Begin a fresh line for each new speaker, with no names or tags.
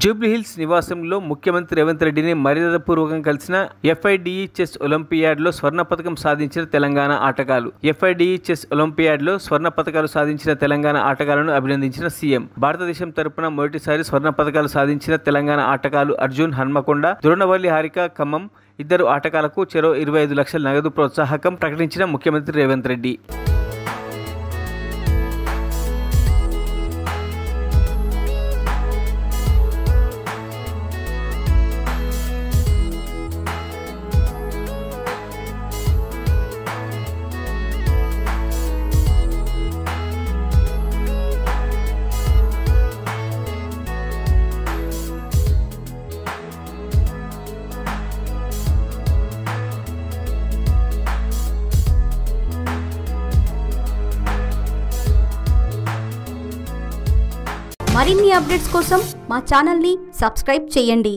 జూబ్లీహిల్స్ నివాసంలో ముఖ్యమంత్రి రేవంత్ రెడ్డిని మర్యాదపూర్వకంగా కలిసిన FIDE చెస్ ఒలింపియాడ్లో స్వర్ణ పతకం సాధించిన తెలంగాణ ఆటగాళ్లు. FIDE చెస్ ఒలింపియాడ్లో స్వర్ణ పతకాలు సాధించిన తెలంగాణ ఆటగాళ్లను అభినందించిన సీఎం. భారతదేశం తరపున మొదటిసారి స్వర్ణ పతకాలు సాధించిన తెలంగాణ ఆటగాళ్లు అర్జున్ హన్మకొండ, ద్రోణవల్లి హారిక ఖమ్మం ఇద్దరు ఆటగాళ్లకు చెరో 25 లక్షల నగదు ప్రోత్సాహకం ప్రకటించిన ముఖ్యమంత్రి రేవంత్ రెడ్డి.
మరిన్ని అప్డేట్స్ కోసం మా ఛానల్ని సబ్స్క్రైబ్ చేయండి.